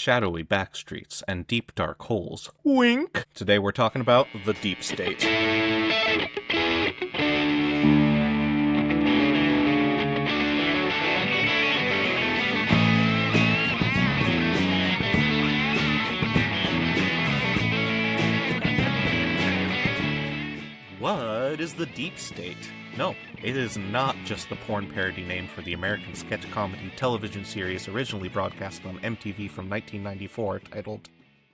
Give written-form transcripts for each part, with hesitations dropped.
shadowy backstreets, and deep dark holes. Wink! Today we're talking about the Deep State. What is the Deep State? No, it is not just the porn parody name for the American sketch comedy television series originally broadcast on MTV from 1994 titled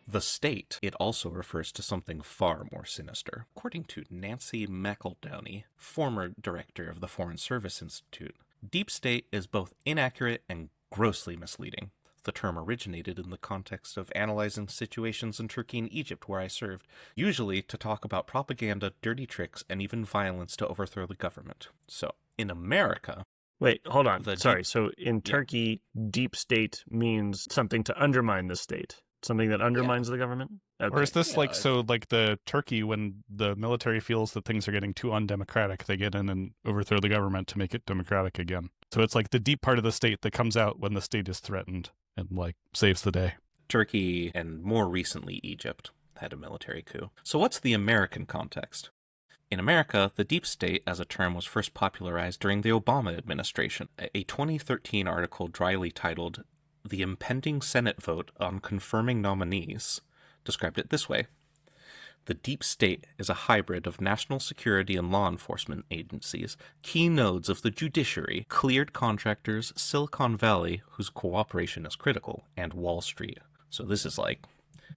The State. It also refers to something far more sinister. According to Nancy McEldowney, former director of the Foreign Service Institute, Deep State is both inaccurate and grossly misleading. The term originated in the context of analyzing situations in Turkey and Egypt where I served, usually to talk about propaganda, dirty tricks, and even violence to overthrow the government. So, in America... Wait, hold on. Sorry, so in Turkey, deep state means something to undermine the state? Something that undermines the government? Okay. Or is this so the Turkey, when the military feels that things are getting too undemocratic, they get in and overthrow the government to make it democratic again? So it's like the deep part of the state that comes out when the state is threatened and saves the day. Turkey, and more recently Egypt, had a military coup. So what's the American context? In America, the deep state as a term was first popularized during the Obama administration. A 2013 article dryly titled "The Impending Senate Vote on Confirming Nominees" described it this way. The deep state is a hybrid of national security and law enforcement agencies, key nodes of the judiciary, cleared contractors, Silicon Valley, whose cooperation is critical, and Wall Street. So this is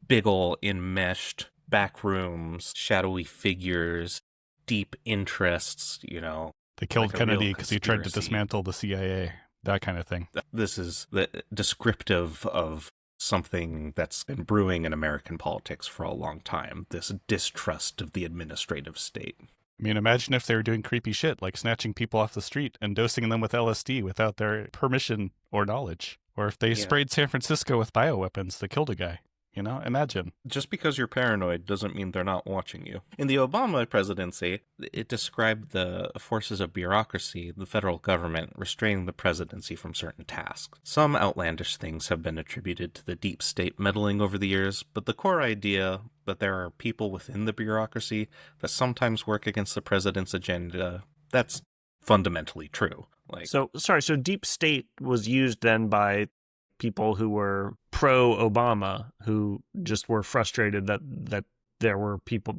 big ol' enmeshed back rooms, shadowy figures, deep interests, They killed Kennedy because he tried to dismantle the CIA, that kind of thing. This is descriptive of something that's been brewing in American politics for a long time, this distrust of the administrative state. I mean, imagine if they were doing creepy shit, like snatching people off the street and dosing them with LSD without their permission or knowledge. Or if they sprayed San Francisco with bioweapons that killed a guy. Imagine. Just because you're paranoid doesn't mean they're not watching you. In the Obama presidency, it described the forces of bureaucracy, the federal government, restraining the presidency from certain tasks. Some outlandish things have been attributed to the deep state meddling over the years, but the core idea that there are people within the bureaucracy that sometimes work against the president's agenda, that's fundamentally true. So deep state was used then by people who were pro-Obama, who just were frustrated that there were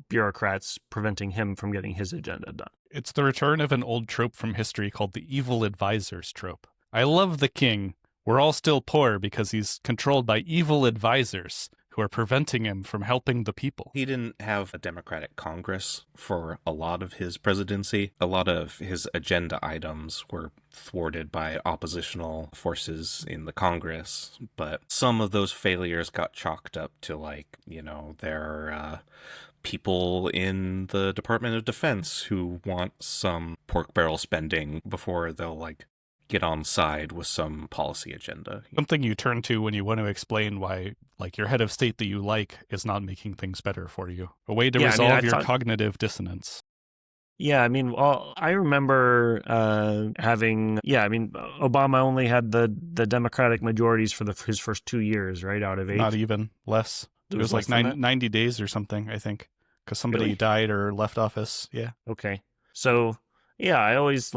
bureaucrats preventing him from getting his agenda done. It's the return of an old trope from history called the evil advisors trope. I love the king. We're all still poor because he's controlled by evil advisors who are preventing him from helping the people. He didn't have a Democratic Congress for a lot of his presidency. A lot of his agenda items were thwarted by oppositional forces in the Congress, but some of those failures got chalked up to there are people in the Department of Defense who want some pork barrel spending before they'll get on side with some policy agenda. Something you turn to when you want to explain why your head of state that you like is not making things better for you. A way to resolve your cognitive dissonance. Yeah, I remember Obama only had the Democratic majorities for his first 2 years, right, out of 8? Not even, less. It was 90 days or something, I think, because somebody died or left office, yeah. Okay, so... yeah, I always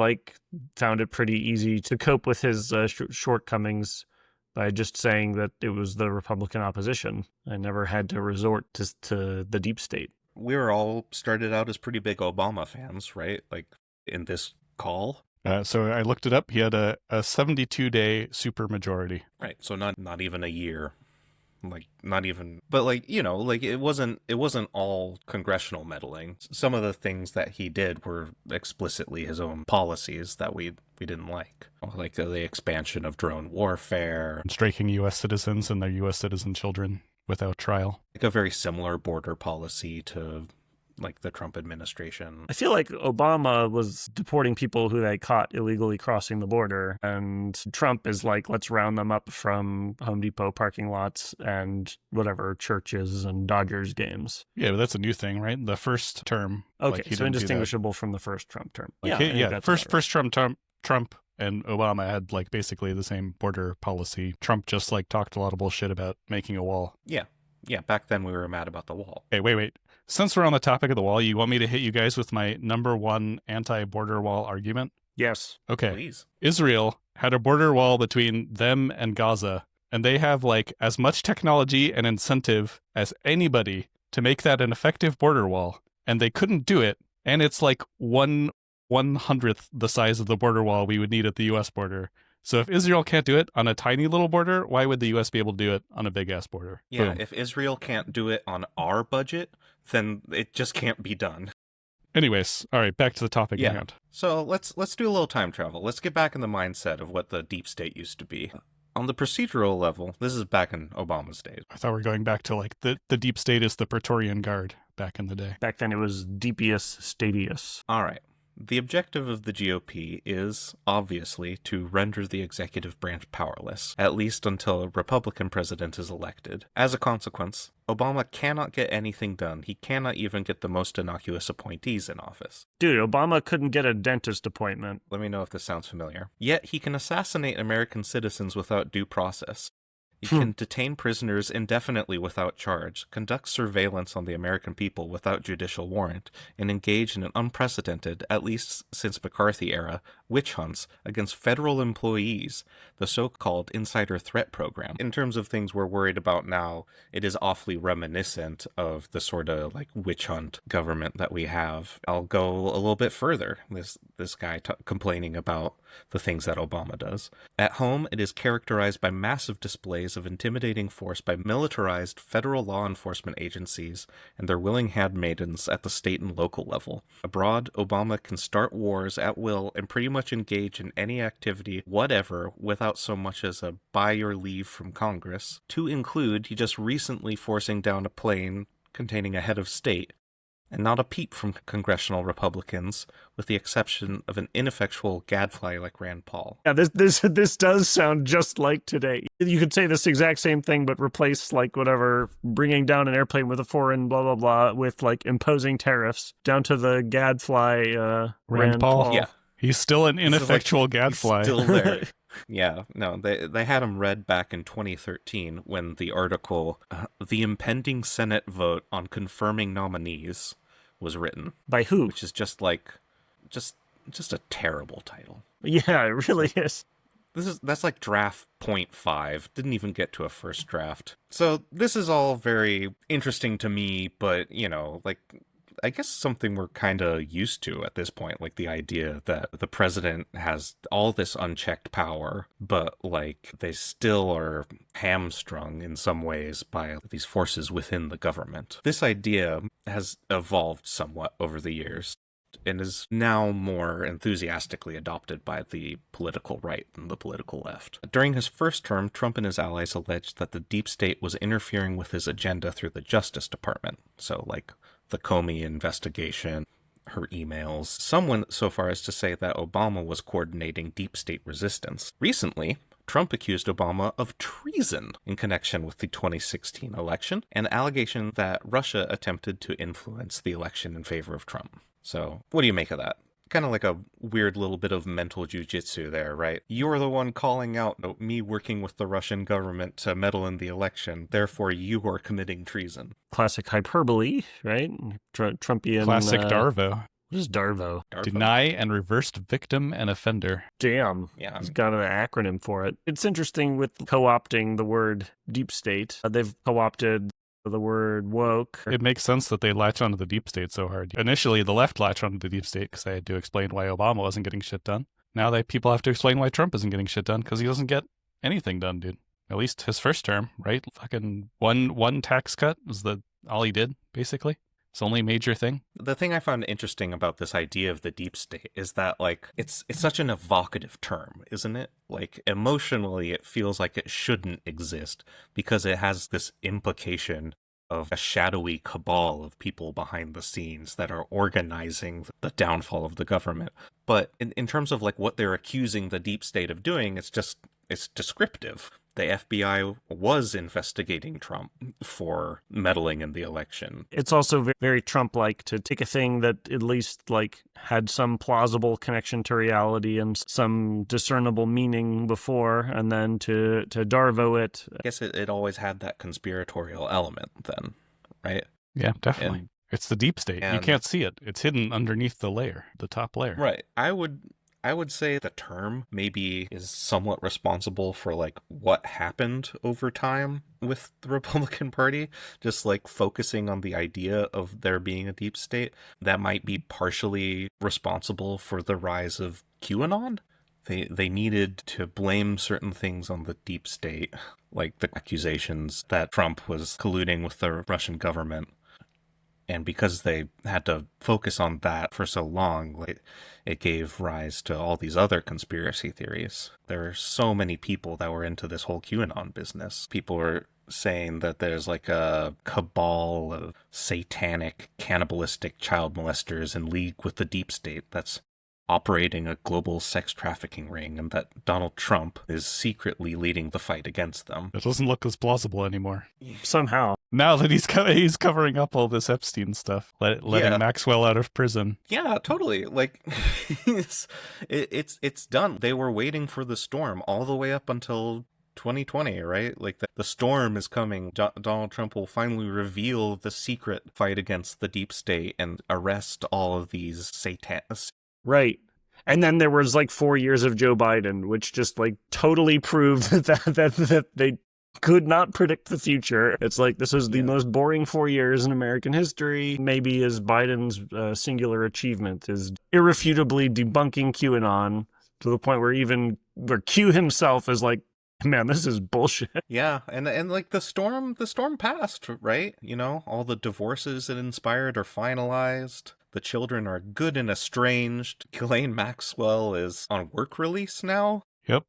found it pretty easy to cope with his shortcomings by just saying that it was the Republican opposition. I never had to resort to the deep state. We were all started out as pretty big Obama fans, right? In this call. So I looked it up. He had a 72-day supermajority. Right, so not even a year. Not even, but it wasn't all congressional meddling. Some of the things that he did were explicitly his own policies that we didn't like the expansion of drone warfare, striking U.S. citizens and their U.S. citizen children without trial. A very similar border policy to the Trump administration. I feel like Obama was deporting people who they caught illegally crossing the border, and Trump is let's round them up from Home Depot parking lots and whatever churches and Dodgers games. Yeah, but that's a new thing, right? The first term. Okay, so indistinguishable from the first Trump term. First Trump and Obama had like basically the same border policy. Trump just like talked a lot of bullshit about making a wall. Yeah. Yeah, back then we were mad about the wall. Okay, wait. Since we're on the topic of the wall, you want me to hit you guys with my number one anti-border wall argument? Yes. Okay. Please. Israel had a border wall between them and Gaza, and they have like as much technology and incentive as anybody to make that an effective border wall, and they couldn't do it. And it's like 1/100th the size of the border wall we would need at the U.S. border. So if Israel can't do it on a tiny little border, why would the U.S. be able to do it on a big-ass border? Yeah, Boom. if Israel can't do it on our budget, then it just can't be done. Anyways, all right, back to the topic at hand. So let's do a little time travel. Let's get back in the mindset of what the deep state used to be. On the procedural level, this is back in Obama's days. I thought we were going back to like the deep state is the Praetorian Guard back in the day. Back then it was Deepius Stadius. All right. The objective of the GOP is, obviously, to render the executive branch powerless, at least until a Republican president is elected. As a consequence, Obama cannot get anything done. He cannot even get the most innocuous appointees in office. Dude, Obama couldn't get a dentist appointment. Let me know if this sounds familiar. Yet he can assassinate American citizens without due process. He can detain prisoners indefinitely without charge, conduct surveillance on the American people without judicial warrant, and engage in an unprecedented, at least since McCarthy era, witch hunts against federal employees, the so-called insider threat program. In terms of things we're worried about now, it is awfully reminiscent of the sort of like witch hunt government that we have. I'll go a little bit further. This guy complaining about the things that Obama does. At home, it is characterized by massive displays of intimidating force by militarized federal law enforcement agencies and their willing handmaidens at the state and local level. Abroad, Obama can start wars at will and pretty much engage in any activity whatever without so much as a buy your leave from Congress, to include he just recently forcing down a plane containing a head of state, and not a peep from congressional Republicans, with the exception of an ineffectual gadfly like Rand Paul. Yeah, this does sound just like today. You could say this exact same thing, but replace like whatever, bringing down an airplane with a foreign blah blah blah with like imposing tariffs down to the gadfly Rand Paul. Yeah. He's still an ineffectual gadfly. He's still there. Yeah, no, they had him read back in 2013 when the article, The Impending Senate Vote on Confirming Nominees, was written. By who? Which is just like, just a terrible title. Yeah, it really is. That's like draft 0.5. Didn't even get to a first draft. So this is all very interesting to me, but, you know, like, I guess something we're kind of used to at this point, like the idea that the president has all this unchecked power, but like they still are hamstrung in some ways by these forces within the government. This idea has evolved somewhat over the years and is now more enthusiastically adopted by the political right and the political left. During his first term, Trump and his allies alleged that the deep state was interfering with his agenda through the Justice Department. So like the Comey investigation, her emails. Some went so far as to say that Obama was coordinating deep state resistance. Recently, Trump accused Obama of treason in connection with the 2016 election, and allegation that Russia attempted to influence the election in favor of Trump. So, what do you make of that? Kind of like a weird little bit of mental jujitsu there, right? You're the one calling out me working with the Russian government to meddle in the election, therefore you are committing treason. Classic hyperbole, right? Trumpian. Classic Darvo. What is Darvo? Deny and reversed victim and offender. Damn. Yeah. It's got an acronym for it. It's interesting with co-opting the word deep state. They've co-opted the word woke. It makes sense that they latch onto the deep state so hard. Initially, the left latched onto the deep state because they had to explain why Obama wasn't getting shit done. Now people have to explain why Trump isn't getting shit done because he doesn't get anything done, dude. At least his first term, right? Fucking one tax cut was all he did, basically. It's the only major thing. The thing I found interesting about this idea of the deep state is that, like, it's such an evocative term, isn't it? Like, emotionally, it feels like it shouldn't exist because it has this implication of a shadowy cabal of people behind the scenes that are organizing the downfall of the government. But in terms of, like, what they're accusing the deep state of doing, it's descriptive. the FBI was investigating Trump for meddling in the election. It's also very Trump-like to take a thing that at least like had some plausible connection to reality and some discernible meaning before, and then to Darvo it. I guess it always had that conspiratorial element then, right? Yeah, definitely. And- It's the deep state. You and- can't see it. It's hidden underneath the layer, the top layer. Right. I would say the term maybe is somewhat responsible for like what happened over time with the Republican Party, just like focusing on the idea of there being a deep state. That might be partially responsible for the rise of QAnon. They needed to blame certain things on the deep state, like the accusations that Trump was colluding with the Russian government. And because they had to focus on that for so long, like, it gave rise to all these other conspiracy theories. There are so many people that were into this whole QAnon business. People were saying that there's like a cabal of satanic, cannibalistic child molesters in league with the deep state that's operating a global sex trafficking ring, and that Donald Trump is secretly leading the fight against them. It doesn't look as plausible anymore. Somehow. Now that he's covering up all this Epstein stuff, letting Yeah. Maxwell out of prison. Yeah, totally. Like, it's done. They were waiting for the storm all the way up until 2020, right? Like, the storm is coming. Donald Trump will finally reveal the secret fight against the deep state and arrest all of these satanists. Right. And then there was like 4 years of Joe Biden, which just like totally proved that they could not predict the future. It's like this is the most boring 4 years in American history. Maybe is Biden's singular achievement is irrefutably debunking QAnon to the point where Q himself is like, man, this is bullshit. Yeah, and like the storm passed, right? You know, all the divorces it inspired are finalized. The children are good and estranged. Ghislaine Maxwell is on work release now. Yep.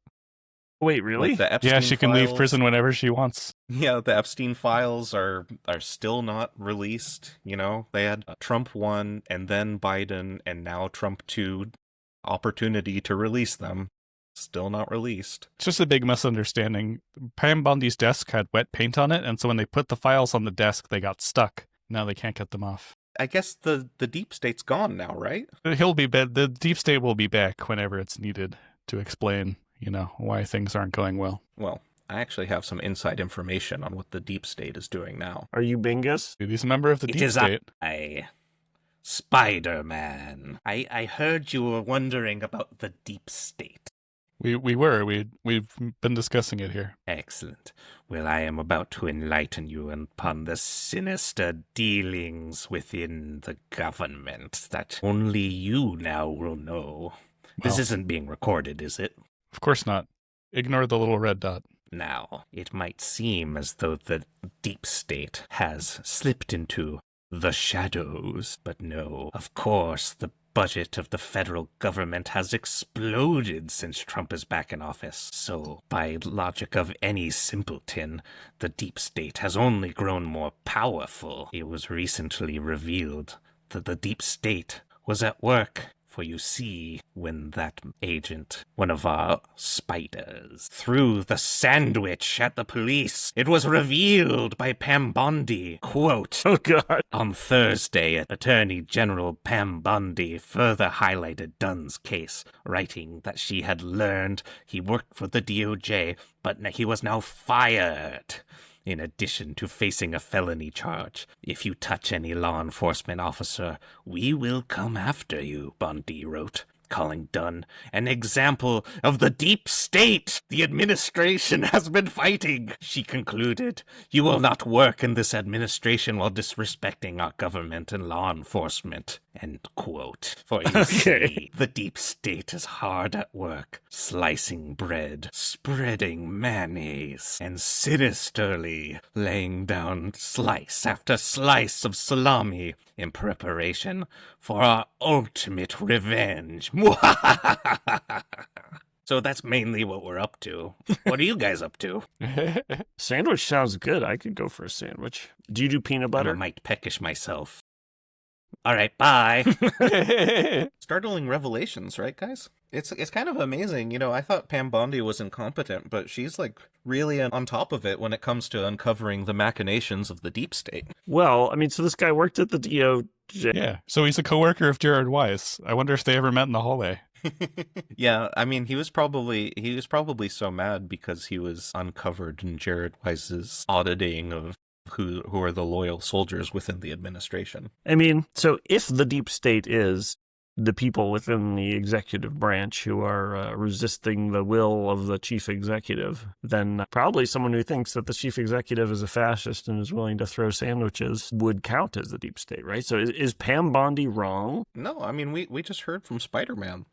Wait, really? Like the Epstein Yeah, she can leave files- prison whenever she wants. Yeah, the Epstein files are still not released. You know, they had Trump 1 and then Biden and now Trump 2 opportunity to release them. Still not released. It's just a big misunderstanding. Pam Bondi's desk had wet paint on it, and so when they put the files on the desk, they got stuck. Now they can't get them off. I guess the deep state's gone now, right? The deep state will be back whenever it's needed to explain, why things aren't going well. Well, I actually have some inside information on what the deep state is doing now. Are you Bingus? He's a member of the deep state. Spider-Man. I heard you were wondering about the deep state. We've been discussing it here. Excellent. Well, I am about to enlighten you upon the sinister dealings within the government that only you now will know. This Well, isn't being recorded, is it? Of course not. Ignore the little red dot. Now, it might seem as though the deep state has slipped into the shadows, but no, of course, the budget of the federal government has exploded since Trump is back in office. So, by logic of any simpleton, the deep state has only grown more powerful. It was recently revealed that the deep state was at work. For you see, when that agent, one of our spiders, threw the sandwich at the police, it was revealed by Pam Bondi, quote, Oh, God. on Thursday, Attorney General Pam Bondi further highlighted Dunn's case, writing that she had learned he worked for the DOJ, but he was now fired. In addition to facing a felony charge, if you touch any law enforcement officer, we will come after you, Bondi wrote, calling Dunn an example of the deep state the administration has been fighting. She concluded, you will not work in this administration while disrespecting our government and law enforcement. End quote. For you see, the deep state is hard at work, slicing bread, spreading mayonnaise, and sinisterly laying down slice after slice of salami in preparation for our ultimate revenge. So that's mainly what we're up to. What are you guys up to? Sandwich sounds good. I could go for a sandwich. Do you do peanut I'm butter? a mite peckish myself. All right, bye. Startling revelations, right, guys? It's kind of amazing. You know, I thought Pam Bondi was incompetent, but she's like really on top of it when it comes to uncovering the machinations of the deep state. Well, I mean, so this guy worked at the DOJ. Yeah, so he's a coworker of Jared Weiss. I wonder if they ever met in the hallway. Yeah, I mean, he was probably so mad because he was uncovered in Jared Weiss's auditing of who are the loyal soldiers within the administration. I mean, so if the deep state is the people within the executive branch who are resisting the will of the chief executive, then probably someone who thinks that the chief executive is a fascist and is willing to throw sandwiches would count as the deep state, right? So is Pam Bondi wrong? No, I mean, we just heard from Spider-Man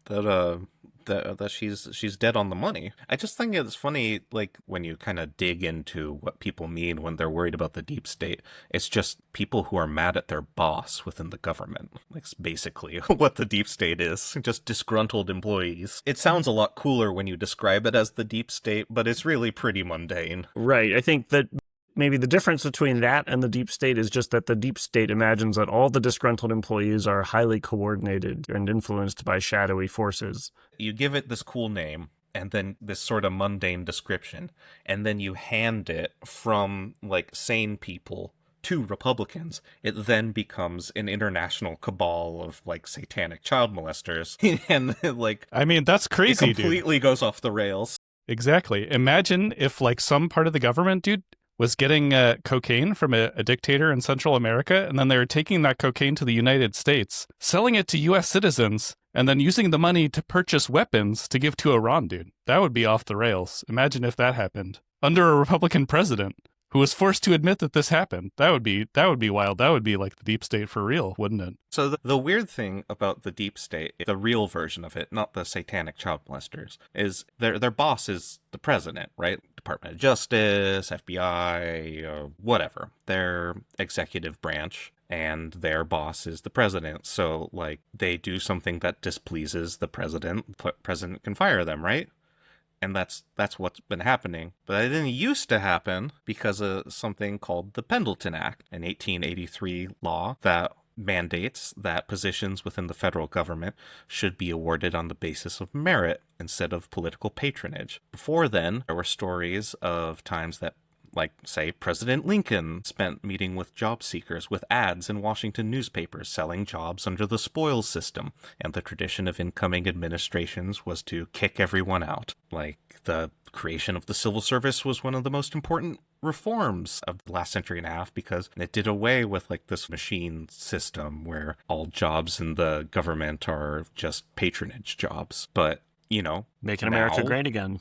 that she's dead on the money. I just think it's funny, like, when you kind of dig into what people mean when they're worried about the deep state. It's just people who are mad at their boss within the government. Like, it's basically what the deep state is. Just disgruntled employees. It sounds a lot cooler when you describe it as the deep state, but it's really pretty mundane. Right. I think that maybe the difference between that and the deep state is just that the deep state imagines that all the disgruntled employees are highly coordinated and influenced by shadowy forces. You give it this cool name, and then this sort of mundane description, and then you hand it from, like, sane people to Republicans. It then becomes an international cabal of, like, satanic child molesters. And, like... I mean, that's crazy, it completely goes off the rails. Exactly. Imagine if, like, some part of the government, dude, was getting cocaine from a dictator in Central America, and then they were taking that cocaine to the United States, selling it to U.S. citizens, and then using the money to purchase weapons to give to Iran, dude. That would be off the rails. Imagine if that happened. Under a Republican president who was forced to admit that this happened. That would be wild. That would be like the deep state for real, wouldn't it? So the weird thing about the deep state, the real version of it, not the satanic child molesters, is their boss is the president, right? Department of Justice, FBI, whatever. Their executive branch, and their boss is the president. So, like, they do something that displeases the president, the president can fire them, right? And that's what's been happening. But that didn't used to happen because of something called the Pendleton Act, an 1883 law that mandates that positions within the federal government should be awarded on the basis of merit instead of political patronage. Before then, there were stories of times that, like, say, President Lincoln spent meeting with job seekers with ads in Washington newspapers selling jobs under the spoils system, and the tradition of incoming administrations was to kick everyone out. Like, the creation of the civil service was one of the most important reforms of the last century and a half because it did away with, like, this machine system where all jobs in the government are just patronage jobs. But, you know, Making America great again.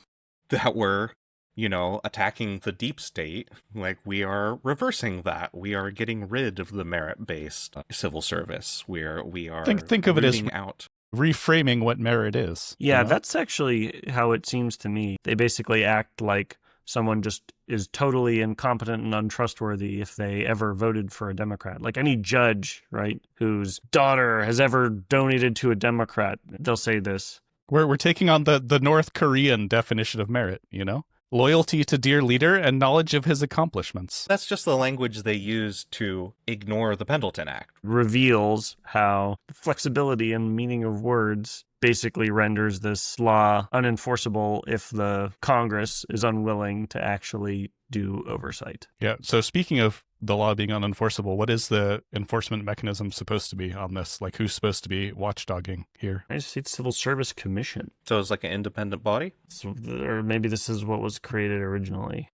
That we're, you know, attacking the deep state, like, we are reversing that. We are getting rid of the merit-based civil service where we are think of it as out. Reframing what merit is. Yeah, you know? That's actually how it seems to me. They basically act like someone just is totally incompetent and untrustworthy if they ever voted for a Democrat. Like any judge, right, whose daughter has ever donated to a Democrat, they'll say this. We're taking on the North Korean definition of merit, you know? Loyalty to dear leader and knowledge of his accomplishments. That's just the language they use to ignore the Pendleton Act. Reveals how flexibility and meaning of words basically renders this law unenforceable if the Congress is unwilling to actually do oversight. Yeah, so speaking of the law being unenforceable, what is the enforcement mechanism supposed to be on this? Like, who's supposed to be watchdogging here? United States Civil Service Commission. So it's like an independent body? So, or maybe this is what was created originally.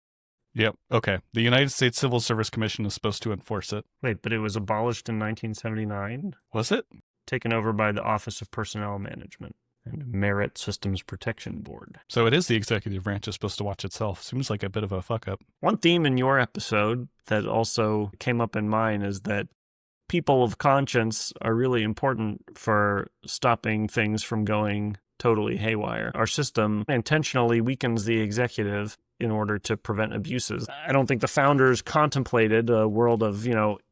Yep, okay. The United States Civil Service Commission is supposed to enforce it. Wait, but it was abolished in 1979? Was it? Taken over by the Office of Personnel Management and Merit Systems Protection Board. So it is the executive branch is supposed to watch itself. Seems like a bit of a fuck up. One theme in your episode that also came up in mine is that people of conscience are really important for stopping things from going totally haywire. Our system intentionally weakens the executive in order to prevent abuses. I don't think the founders contemplated a world of,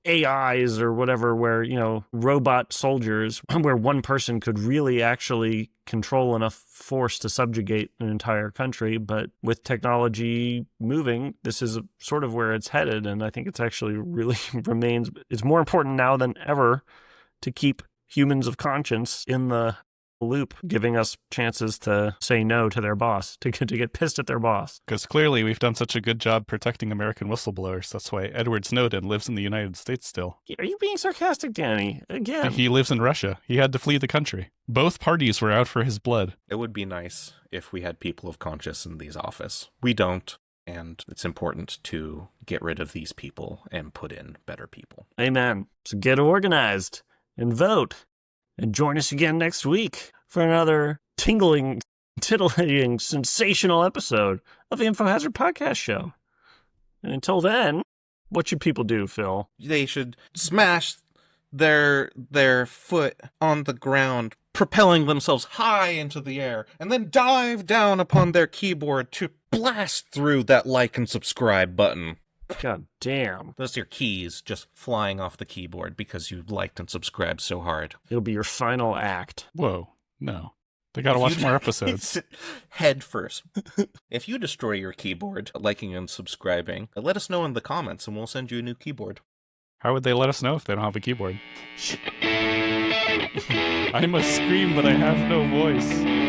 AIs or whatever, where, robot soldiers, where one person could really actually control enough force to subjugate an entire country. But with technology moving, this is sort of where it's headed. And I think it's actually really it's more important now than ever to keep humans of conscience in the loop, giving us chances to say no to their boss, to get pissed at their boss. Because clearly we've done such a good job protecting American whistleblowers. That's why Edward Snowden lives in the United States still. Are you being sarcastic, Danny? Again. He lives in Russia. He had to flee the country. Both parties were out for his blood. It would be nice if we had people of conscience in these office. We don't, and it's important to get rid of these people and put in better people. Amen. So get organized and vote. And join us again next week for another tingling, titillating, sensational episode of the Info Hazard Podcast Show. And until then, what should people do, Phil? They should smash their foot on the ground, propelling themselves high into the air, and then dive down upon their keyboard to blast through that like and subscribe button. God damn. Those are your keys just flying off the keyboard because you liked and subscribed so hard. It'll be your final act. Whoa, no. They gotta watch more episodes. Head first. If you destroy your keyboard, liking and subscribing, let us know in the comments and we'll send you a new keyboard. How would they let us know if they don't have a keyboard? I must scream, but I have no voice.